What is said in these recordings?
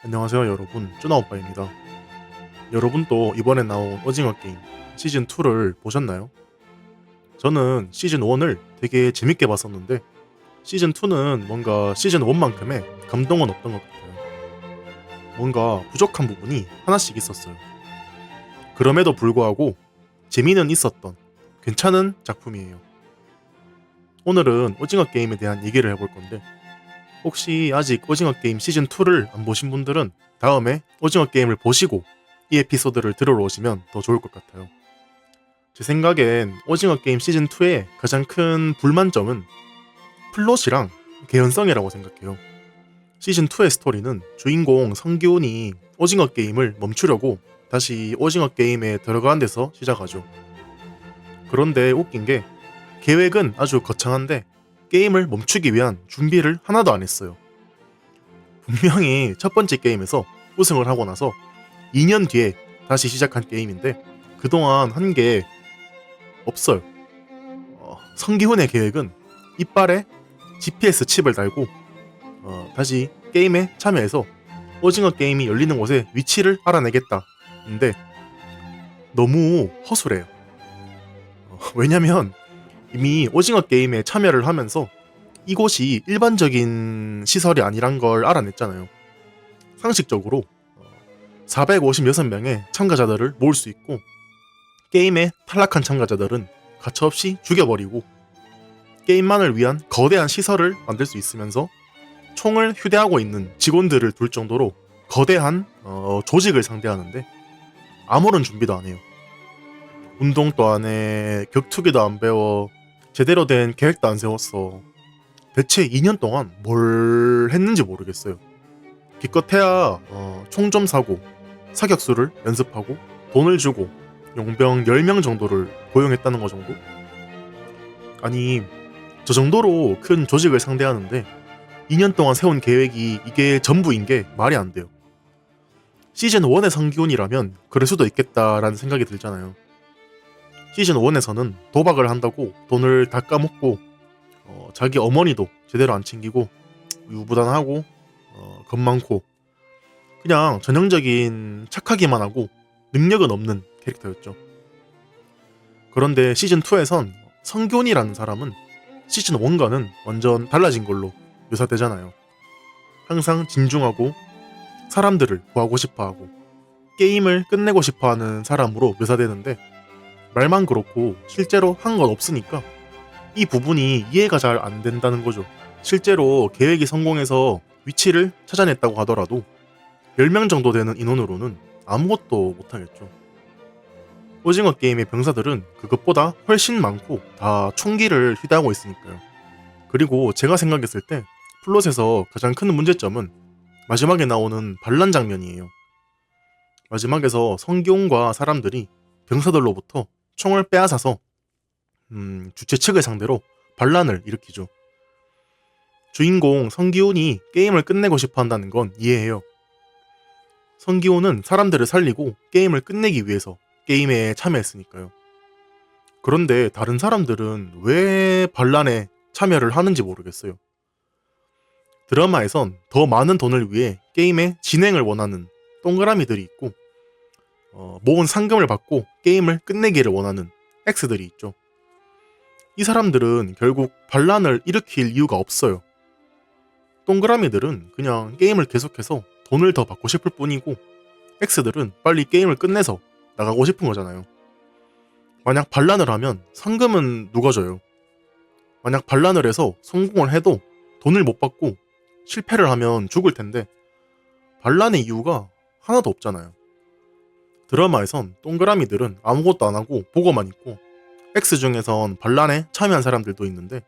안녕하세요 여러분, 쭈나오빠입니다. 여러분도 이번에 나온 오징어 게임 시즌2를 보셨나요? 저는 시즌1을 되게 재밌게 봤었는데 시즌2는 뭔가 시즌1만큼의 감동은 없던 것 같아요. 뭔가 부족한 부분이 하나씩 있었어요. 그럼에도 불구하고 재미는 있었던 괜찮은 작품이에요. 오늘은 오징어 게임에 대한 얘기를 해볼 건데 혹시 아직 오징어 게임 시즌2를 안 보신 분들은 다음에 오징어 게임을 보시고 이 에피소드를 들으러 오시면 더 좋을 것 같아요. 제 생각엔 오징어 게임 시즌2의 가장 큰 불만점은 플롯이랑 개연성이라고 생각해요. 시즌2의 스토리는 주인공 성기훈이 오징어 게임을 멈추려고 다시 오징어 게임에 들어가는 데서 시작하죠. 그런데 웃긴 게 계획은 아주 거창한데 게임을 멈추기 위한 준비를 하나도 안 했어요. 분명히 첫 번째 게임에서 우승을 하고 나서 2년 뒤에 다시 시작한 게임인데 그동안 한 게 없어요. 성기훈의 계획은 이빨에 GPS 칩을 달고 다시 게임에 참여해서 오징어 게임이 열리는 곳의 위치를 알아내겠다. 근데 너무 허술해요. 왜냐면 이미 오징어 게임에 참여를 하면서 이곳이 일반적인 시설이 아니란 걸 알아냈잖아요. 상식적으로 456명의 참가자들을 모을 수 있고 게임에 탈락한 참가자들은 가차없이 죽여버리고 게임만을 위한 거대한 시설을 만들 수 있으면서 총을 휴대하고 있는 직원들을 둘 정도로 거대한 조직을 상대하는데 아무런 준비도 안 해요. 운동도 안 해, 격투기도 안 배워, 제대로 된 계획도 안 세웠어. 대체 2년 동안 뭘 했는지 모르겠어요. 기껏해야 총 좀 사고 사격수를 연습하고 돈을 주고 용병 10명 정도를 고용했다는 거 정도? 아니, 저 정도로 큰 조직을 상대하는데 2년 동안 세운 계획이 이게 전부인 게 말이 안 돼요. 시즌 1의 성기훈이라면 그럴 수도 있겠다라는 생각이 들잖아요. 시즌 1에서는 도박을 한다고 돈을 다 까먹고 자기 어머니도 제대로 안 챙기고 유부단하고 겁 많고 그냥 전형적인 착하기만 하고 능력은 없는 캐릭터였죠. 그런데 시즌2에선 성균이라는 사람은 시즌1과는 완전 달라진 걸로 묘사되잖아요. 항상 진중하고 사람들을 구하고 싶어하고 게임을 끝내고 싶어하는 사람으로 묘사되는데 말만 그렇고 실제로 한 건 없으니까 이 부분이 이해가 잘 안 된다는 거죠. 실제로 계획이 성공해서 위치를 찾아냈다고 하더라도 10명 정도 되는 인원으로는 아무것도 못하겠죠. 오징어 게임의 병사들은 그것보다 훨씬 많고 다 총기를 휴대하고 있으니까요. 그리고 제가 생각했을 때 플롯에서 가장 큰 문제점은 마지막에 나오는 반란 장면이에요. 마지막에서 성기훈과 사람들이 병사들로부터 총을 빼앗아서 주최 측을 상대로 반란을 일으키죠. 주인공 성기훈이 게임을 끝내고 싶어 한다는 건 이해해요. 성기훈은 사람들을 살리고 게임을 끝내기 위해서 게임에 참여했으니까요. 그런데 다른 사람들은 왜 반란에 참여를 하는지 모르겠어요. 드라마에선 더 많은 돈을 위해 게임의 진행을 원하는 동그라미들이 있고 모은 상금을 받고 게임을 끝내기를 원하는 X들이 있죠. 이 사람들은 결국 반란을 일으킬 이유가 없어요. 동그라미들은 그냥 게임을 계속해서 돈을 더 받고 싶을 뿐이고 X들은 빨리 게임을 끝내서 나가고 싶은 거잖아요. 만약 반란을 하면 상금은 누가 줘요? 만약 반란을 해서 성공을 해도 돈을 못 받고 실패를 하면 죽을 텐데 반란의 이유가 하나도 없잖아요. 드라마에선 동그라미들은 아무것도 안 하고 보고만 있고 X 중에선 반란에 참여한 사람들도 있는데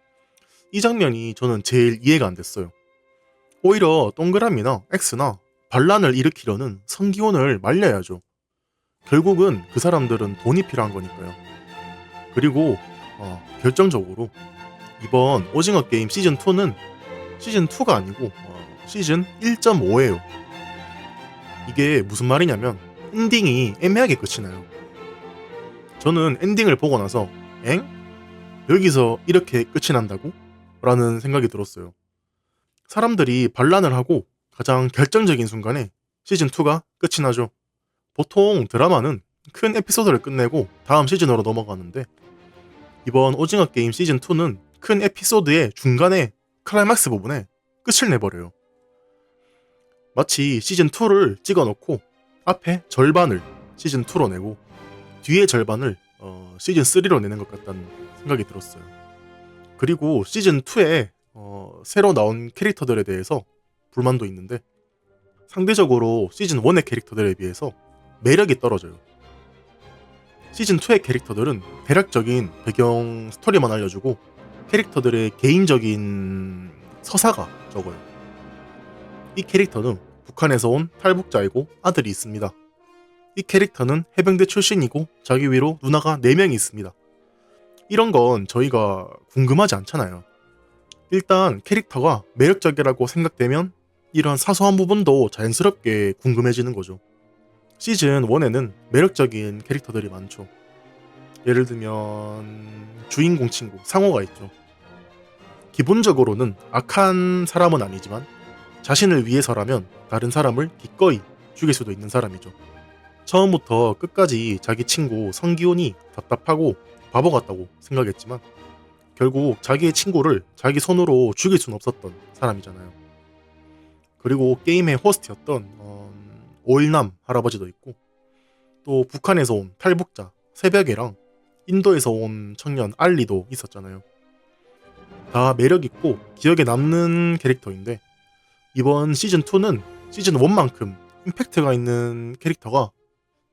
이 장면이 저는 제일 이해가 안 됐어요. 오히려 동그라미나 X나 반란을 일으키려는 성기훈을 말려야죠. 결국은 그 사람들은 돈이 필요한 거니까요. 그리고 결정적으로 이번 오징어 게임 시즌2는 시즌2가 아니고 시즌 1.5예요. 이게 무슨 말이냐면 엔딩이 애매하게 끝이 나요. 저는 엔딩을 보고 나서 엥? 여기서 이렇게 끝이 난다고? 라는 생각이 들었어요. 사람들이 반란을 하고 가장 결정적인 순간에 시즌2가 끝이 나죠. 보통 드라마는 큰 에피소드를 끝내고 다음 시즌으로 넘어가는데 이번 오징어 게임 시즌2는 큰 에피소드의 중간에 클라이막스 부분에 끝을 내버려요. 마치 시즌2를 찍어놓고 앞에 절반을 시즌2로 내고 뒤에 절반을 시즌3로 내는 것 같다는 생각이 들었어요. 그리고 시즌2에 새로 나온 캐릭터들에 대해서 불만도 있는데 상대적으로 시즌1의 캐릭터들에 비해서 매력이 떨어져요. 시즌2의 캐릭터들은 대략적인 배경 스토리만 알려주고 캐릭터들의 개인적인 서사가 적어요. 이 캐릭터는 북한에서 온 탈북자이고 아들이 있습니다. 이 캐릭터는 해병대 출신이고 자기 위로 누나가 4명이 있습니다. 이런 건 저희가 궁금하지 않잖아요. 일단 캐릭터가 매력적이라고 생각되면 이런 사소한 부분도 자연스럽게 궁금해지는 거죠. 시즌 1에는 매력적인 캐릭터들이 많죠. 예를 들면 주인공 친구 상호가 있죠. 기본적으로는 악한 사람은 아니지만 자신을 위해서라면 다른 사람을 기꺼이 죽일 수도 있는 사람이죠. 처음부터 끝까지 자기 친구 성기훈이 답답하고 바보 같다고 생각했지만 결국 자기의 친구를 자기 손으로 죽일 수는 없었던 사람이잖아요. 그리고 게임의 호스트였던 오일남 할아버지도 있고 또 북한에서 온 탈북자 새벽이랑 인도에서 온 청년 알리도 있었잖아요. 다 매력있고 기억에 남는 캐릭터인데 이번 시즌2는 시즌1만큼 임팩트가 있는 캐릭터가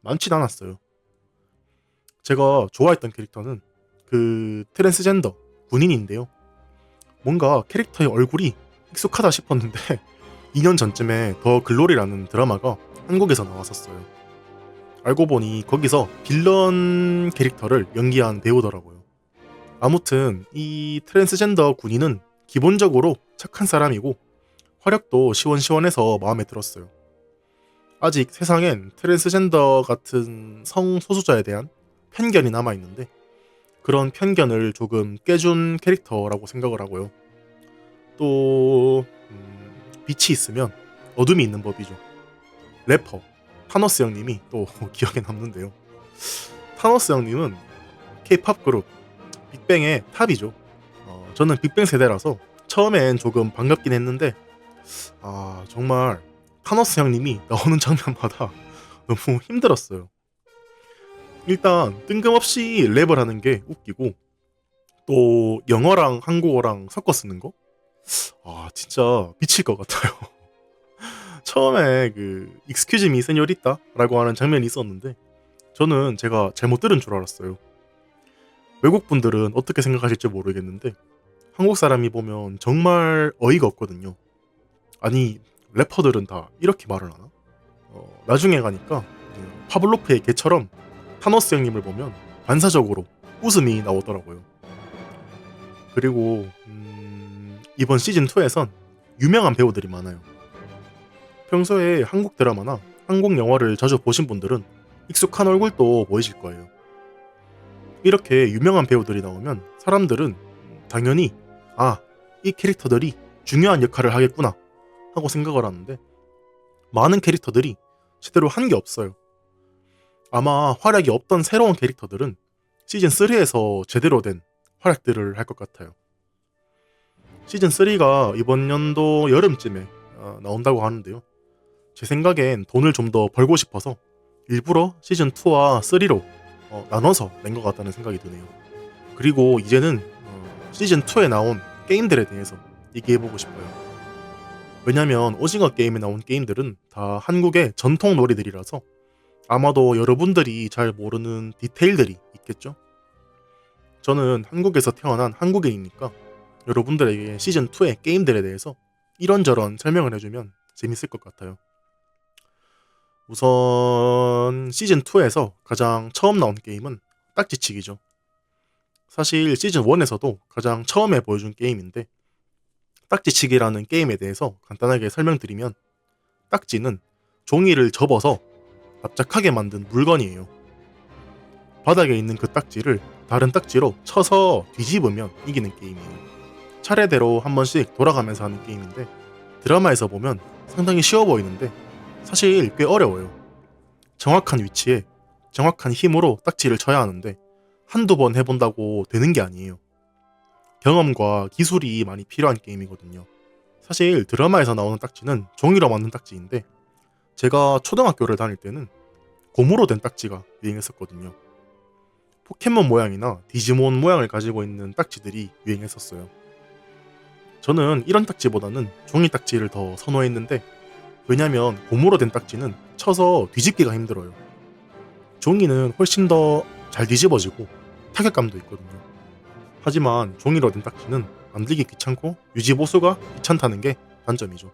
많진 않았어요. 제가 좋아했던 캐릭터는 그 트랜스젠더 군인인데요. 뭔가 캐릭터의 얼굴이 익숙하다 싶었는데 2년 전쯤에 더 글로리라는 드라마가 한국에서 나왔었어요. 알고 보니 거기서 빌런 캐릭터를 연기한 배우더라고요. 아무튼 이 트랜스젠더 군인은 기본적으로 착한 사람이고 화력도 시원시원해서 마음에 들었어요. 아직 세상엔 트랜스젠더 같은 성소수자에 대한 편견이 남아있는데 그런 편견을 조금 깨준 캐릭터라고 생각을 하고요. 또 빛이 있으면 어둠이 있는 법이죠. 래퍼 타노스 형님이 또 기억에 남는데요. 타노스 형님은 K-팝 그룹 빅뱅의 탑이죠. 저는 빅뱅 세대라서 처음엔 조금 반갑긴 했는데 정말 타노스 형님이 나오는 장면마다 너무 힘들었어요. 일단 뜬금없이 랩을 하는 게 웃기고 또 영어랑 한국어랑 섞어 쓰는 거? 진짜 미칠 것 같아요. 처음에 그 Excuse me, señorita 라고 하는 장면이 있었는데 저는 제가 잘못 들은 줄 알았어요. 외국 분들은 어떻게 생각하실지 모르겠는데 한국 사람이 보면 정말 어이가 없거든요. 아니 래퍼들은 다 이렇게 말을 하나? 나중에 가니까 파블로프의 개처럼 타노스 형님을 보면 반사적으로 웃음이 나오더라고요. 그리고 이번 시즌2에선 유명한 배우들이 많아요. 평소에 한국 드라마나 한국 영화를 자주 보신 분들은 익숙한 얼굴도 보이실 거예요. 이렇게 유명한 배우들이 나오면 사람들은 당연히 이 캐릭터들이 중요한 역할을 하겠구나 하고 생각을 하는데 많은 캐릭터들이 제대로 한 게 없어요. 아마 활약이 없던 새로운 캐릭터들은 시즌3에서 제대로 된 활약들을 할 것 같아요. 시즌3가 이번 연도 여름쯤에 나온다고 하는데요. 제 생각엔 돈을 좀 더 벌고 싶어서 일부러 시즌2와 3로 나눠서 낸 것 같다는 생각이 드네요. 그리고 이제는 시즌2에 나온 게임들에 대해서 얘기해보고 싶어요. 왜냐면 오징어 게임에 나온 게임들은 다 한국의 전통 놀이들이라서 아마도 여러분들이 잘 모르는 디테일들이 있겠죠? 저는 한국에서 태어난 한국인이니까 여러분들에게 시즌2의 게임들에 대해서 이런저런 설명을 해주면 재밌을 것 같아요. 우선 시즌2에서 가장 처음 나온 게임은 딱지치기죠. 사실 시즌1에서도 가장 처음에 보여준 게임인데 딱지치기라는 게임에 대해서 간단하게 설명드리면 딱지는 종이를 접어서 납작하게 만든 물건이에요. 바닥에 있는 그 딱지를 다른 딱지로 쳐서 뒤집으면 이기는 게임이에요. 차례대로 한 번씩 돌아가면서 하는 게임인데 드라마에서 보면 상당히 쉬워 보이는데 사실 꽤 어려워요. 정확한 위치에 정확한 힘으로 딱지를 쳐야 하는데 한두 번 해본다고 되는 게 아니에요. 경험과 기술이 많이 필요한 게임이거든요. 사실 드라마에서 나오는 딱지는 종이로 만든 딱지인데 제가 초등학교를 다닐 때는 고무로 된 딱지가 유행했었거든요. 포켓몬 모양이나 디지몬 모양을 가지고 있는 딱지들이 유행했었어요. 저는 이런 딱지보다는 종이 딱지를 더 선호했는데 왜냐면 고무로 된 딱지는 쳐서 뒤집기가 힘들어요. 종이는 훨씬 더 잘 뒤집어지고 타격감도 있거든요. 하지만 종이로 된 딱지는 만들기 귀찮고 유지 보수가 귀찮다는 게 단점이죠.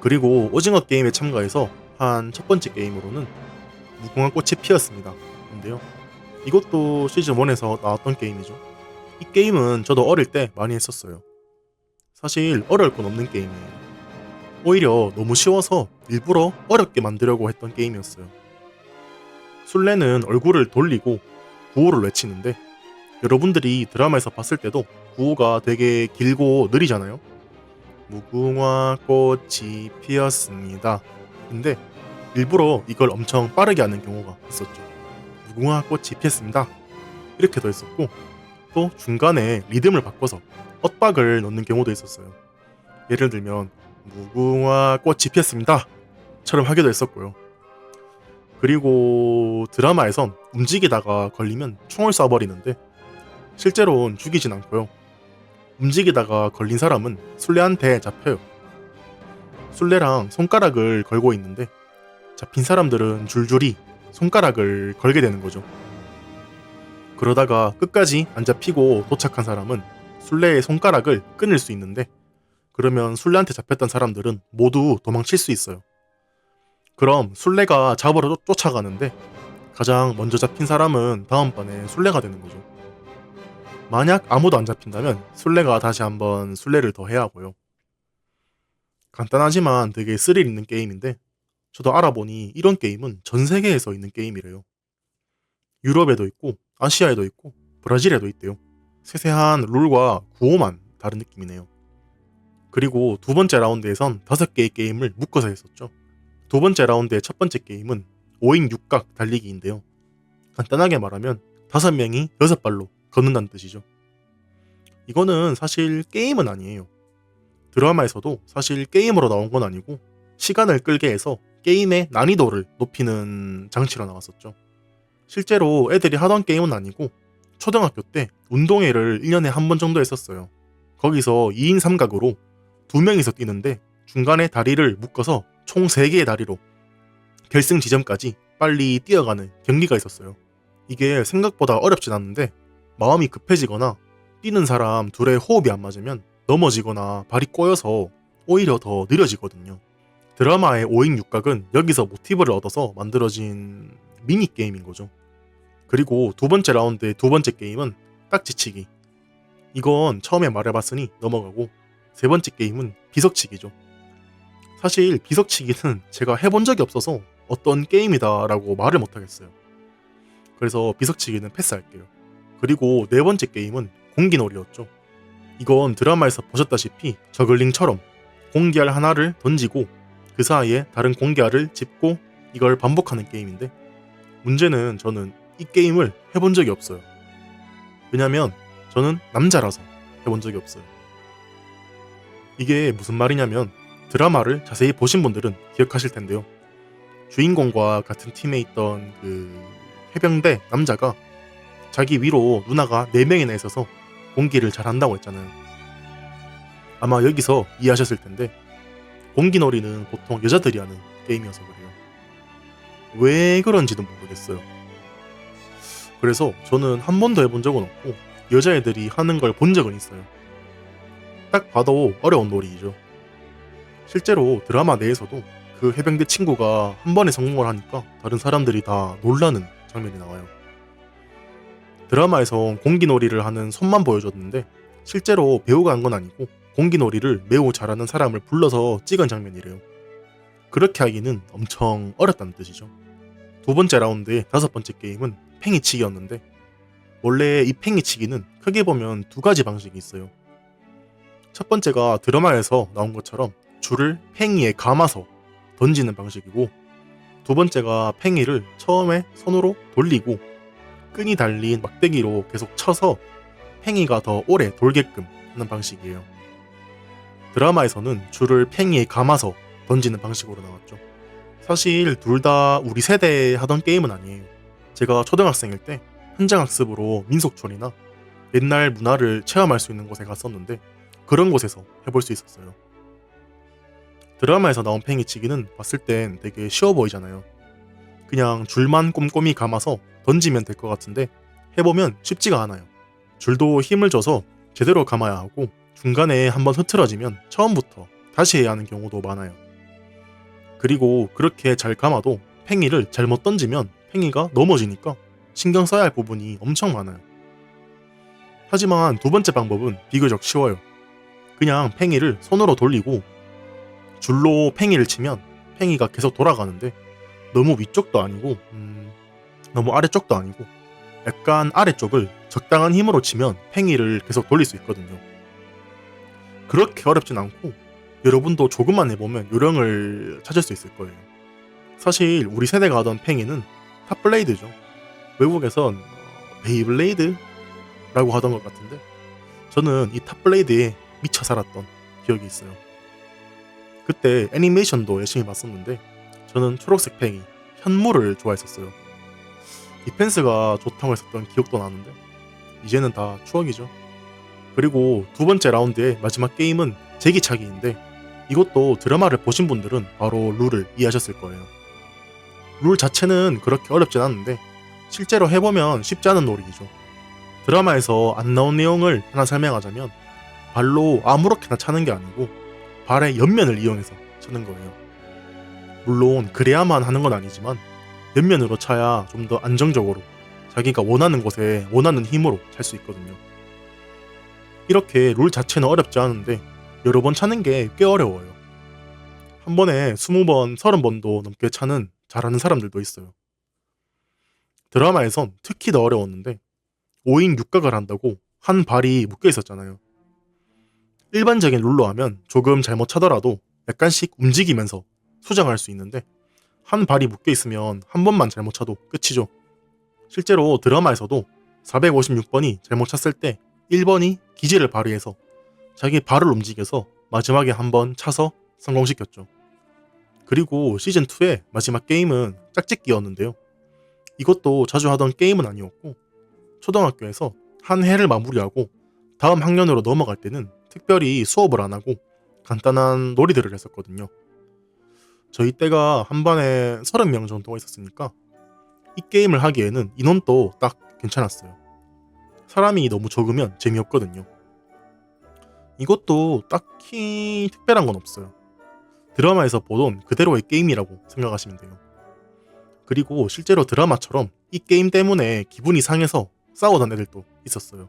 그리고 오징어 게임에 참가해서 한 첫 번째 게임으로는 무궁화 꽃이 피었습니다. 인데요. 이것도 시즌 1에서 나왔던 게임이죠. 이 게임은 저도 어릴 때 많이 했었어요. 사실 어려울 건 없는 게임이에요. 오히려 너무 쉬워서 일부러 어렵게 만들려고 했던 게임이었어요. 술래는 얼굴을 돌리고 구호를 외치는데 여러분들이 드라마에서 봤을 때도 구호가 되게 길고 느리잖아요. 무궁화 꽃이 피었습니다. 근데 일부러 이걸 엄청 빠르게 하는 경우가 있었죠. 무궁화 꽃이 피었습니다. 이렇게도 했었고 또 중간에 리듬을 바꿔서 엇박을 넣는 경우도 있었어요. 예를 들면 무궁화 꽃이 피었습니다 처럼 하기도 했었고요. 그리고 드라마에선 움직이다가 걸리면 총을 쏴버리는데 실제로는 죽이진 않고요. 움직이다가 걸린 사람은 술래한테 잡혀요. 술래랑 손가락을 걸고 있는데 잡힌 사람들은 줄줄이 손가락을 걸게 되는 거죠. 그러다가 끝까지 안 잡히고 도착한 사람은 술래의 손가락을 끊을 수 있는데 그러면 술래한테 잡혔던 사람들은 모두 도망칠 수 있어요. 그럼 술래가 잡으러 쫓아가는데 가장 먼저 잡힌 사람은 다음번에 술래가 되는 거죠. 만약 아무도 안 잡힌다면 술래가 다시 한번 술래를 더 해야 하고요. 간단하지만 되게 스릴 있는 게임인데 저도 알아보니 이런 게임은 전 세계에서 있는 게임이래요. 유럽에도 있고 아시아에도 있고 브라질에도 있대요. 세세한 룰과 구호만 다른 느낌이네요. 그리고 두 번째 라운드에선 5개의 게임을 묶어서 했었죠. 두 번째 라운드의 첫 번째 게임은 5인 6각 달리기인데요. 간단하게 말하면 5명이 6발로 걷는다는 뜻이죠. 이거는 사실 게임은 아니에요. 드라마에서도 사실 게임으로 나온 건 아니고 시간을 끌게 해서 게임의 난이도를 높이는 장치로 나왔었죠. 실제로 애들이 하던 게임은 아니고 초등학교 때 운동회를 1년에 한 번 정도 했었어요. 거기서 2인 3각으로 2명이서 뛰는데 중간에 다리를 묶어서 총 3개의 다리로 결승 지점까지 빨리 뛰어가는 경기가 있었어요. 이게 생각보다 어렵진 않은데 마음이 급해지거나 뛰는 사람 둘의 호흡이 안 맞으면 넘어지거나 발이 꼬여서 오히려 더 느려지거든요. 드라마의 5인 6각은 여기서 모티브를 얻어서 만들어진 미니게임인 거죠. 그리고 두 번째 라운드의 두 번째 게임은 딱지치기. 이건 처음에 말해봤으니 넘어가고 세 번째 게임은 비석치기죠. 사실 비석치기는 제가 해본 적이 없어서 어떤 게임이다 라고 말을 못하겠어요. 그래서 비석치기는 패스할게요. 그리고 네 번째 게임은 공기놀이였죠. 이건 드라마에서 보셨다시피 저글링처럼 공기알 하나를 던지고 그 사이에 다른 공기알을 짚고 이걸 반복하는 게임인데 문제는 저는 이 게임을 해본 적이 없어요. 왜냐면 저는 남자라서 해본 적이 없어요. 이게 무슨 말이냐면 드라마를 자세히 보신 분들은 기억하실 텐데요. 주인공과 같은 팀에 있던 그 해병대 남자가 자기 위로 누나가 4명이나 있어서 공기를 잘한다고 했잖아요. 아마 여기서 이해하셨을 텐데 공기놀이는 보통 여자들이 하는 게임이어서 그래요. 왜 그런지도 모르겠어요. 그래서 저는 한 번도 해본 적은 없고 여자애들이 하는 걸 본 적은 있어요. 딱 봐도 어려운 놀이이죠. 실제로 드라마 내에서도 그 해병대 친구가 한 번에 성공을 하니까 다른 사람들이 다 놀라는 장면이 나와요. 드라마에서 공기놀이를 하는 손만 보여줬는데 실제로 배우가 한 건 아니고 공기놀이를 매우 잘하는 사람을 불러서 찍은 장면이래요. 그렇게 하기는 엄청 어렵다는 뜻이죠. 두 번째 라운드의 5번째 게임은 팽이치기였는데 원래 이 팽이치기는 크게 보면 2가지 방식이 있어요. 첫 번째가 드라마에서 나온 것처럼 줄을 팽이에 감아서 던지는 방식이고 두 번째가 팽이를 처음에 손으로 돌리고 끈이 달린 막대기로 계속 쳐서 팽이가 더 오래 돌게끔 하는 방식이에요. 드라마에서는 줄을 팽이에 감아서 던지는 방식으로 나왔죠. 사실 둘 다 우리 세대에 하던 게임은 아니에요. 제가 초등학생일 때 현장학습으로 민속촌이나 옛날 문화를 체험할 수 있는 곳에 갔었는데 그런 곳에서 해볼 수 있었어요. 드라마에서 나온 팽이치기는 봤을 땐 되게 쉬워 보이잖아요. 그냥 줄만 꼼꼼히 감아서 던지면 될 것 같은데 해보면 쉽지가 않아요. 줄도 힘을 줘서 제대로 감아야 하고 중간에 한번 흐트러지면 처음부터 다시 해야 하는 경우도 많아요. 그리고 그렇게 잘 감아도 팽이를 잘못 던지면 팽이가 넘어지니까 신경 써야 할 부분이 엄청 많아요. 하지만 두 번째 방법은 비교적 쉬워요. 그냥 팽이를 손으로 돌리고 줄로 팽이를 치면 팽이가 계속 돌아가는데 너무 위쪽도 아니고 너무 아래쪽도 아니고 약간 아래쪽을 적당한 힘으로 치면 팽이를 계속 돌릴 수 있거든요. 그렇게 어렵진 않고 여러분도 조금만 해보면 요령을 찾을 수 있을 거예요. 사실 우리 세대가 하던 팽이는 탑블레이드죠. 외국에선 베이블레이드라고 하던 것 같은데 저는 이 탑블레이드에 미쳐 살았던 기억이 있어요. 그때 애니메이션도 열심히 봤었는데 저는 초록색 팽이 현무를 좋아했었어요. 디펜스가 좋다고 했었던 기억도 나는데 이제는 다 추억이죠. 그리고 두 번째 라운드의 마지막 게임은 제기차기인데 이것도 드라마를 보신 분들은 바로 룰을 이해하셨을 거예요. 룰 자체는 그렇게 어렵진 않은데 실제로 해보면 쉽지 않은 놀이죠. 드라마에서 안 나온 내용을 하나 설명하자면 발로 아무렇게나 차는 게 아니고 발의 옆면을 이용해서 차는 거예요. 물론 그래야만 하는 건 아니지만 옆면으로 차야 좀 더 안정적으로 자기가 원하는 곳에 원하는 힘으로 찰 수 있거든요. 이렇게 룰 자체는 어렵지 않은데 여러 번 차는 게 꽤 어려워요. 한 번에 20번, 30번도 넘게 차는 잘하는 사람들도 있어요. 드라마에선 특히 더 어려웠는데 5인 6각을 한다고 한 발이 묶여 있었잖아요. 일반적인 룰로 하면 조금 잘못 차더라도 약간씩 움직이면서 수정할 수 있는데 한 발이 묶여 있으면 한 번만 잘못 차도 끝이죠. 실제로 드라마에서도 456번이 잘못 찼을 때 1번이 기지를 발휘해서 자기 발을 움직여서 마지막에 한 번 차서 성공시켰죠. 그리고 시즌2의 마지막 게임은 짝짓기였는데요. 이것도 자주 하던 게임은 아니었고 초등학교에서 한 해를 마무리하고 다음 학년으로 넘어갈 때는 특별히 수업을 안 하고 간단한 놀이들을 했었거든요. 저희 때가 한 반에 30명 정도가 있었으니까 이 게임을 하기에는 인원도 딱 괜찮았어요. 사람이 너무 적으면 재미없거든요. 이것도 딱히 특별한 건 없어요. 드라마에서 보던 그대로의 게임이라고 생각하시면 돼요. 그리고 실제로 드라마처럼 이 게임 때문에 기분이 상해서 싸우던 애들도 있었어요.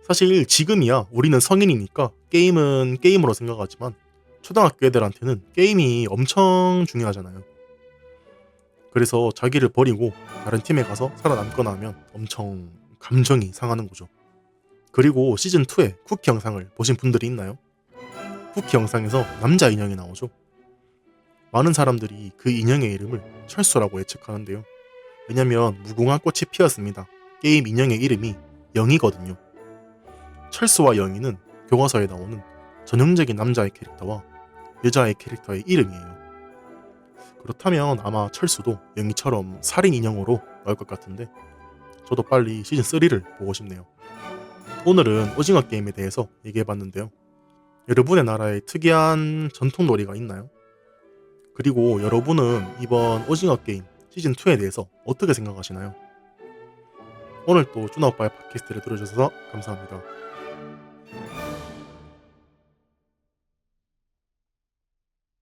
사실 지금이야 우리는 성인이니까 게임은 게임으로 생각하지만 초등학교 애들한테는 게임이 엄청 중요하잖아요. 그래서 자기를 버리고 다른 팀에 가서 살아남거나 하면 엄청 감정이 상하는 거죠. 그리고 시즌2의 쿠키 영상을 보신 분들이 있나요? 쿠키 영상에서 남자 인형이 나오죠. 많은 사람들이 그 인형의 이름을 철수라고 예측하는데요. 왜냐면 무궁화 꽃이 피었습니다. 게임 인형의 이름이 영이거든요. 철수와 영이는 교과서에 나오는 전형적인 남자의 캐릭터와 여자의 캐릭터의 이름이에요. 그렇다면 아마 철수도 영이처럼 살인 인형으로 나올 것 같은데 저도 빨리 시즌3를 보고 싶네요. 오늘은 오징어 게임에 대해서 얘기해봤는데요. 여러분의 나라에 특이한 전통놀이가 있나요? 그리고 여러분은 이번 오징어 게임 시즌2에 대해서 어떻게 생각하시나요? 오늘 또 쭈나오빠의 팟캐스트를 들어주셔서 감사합니다.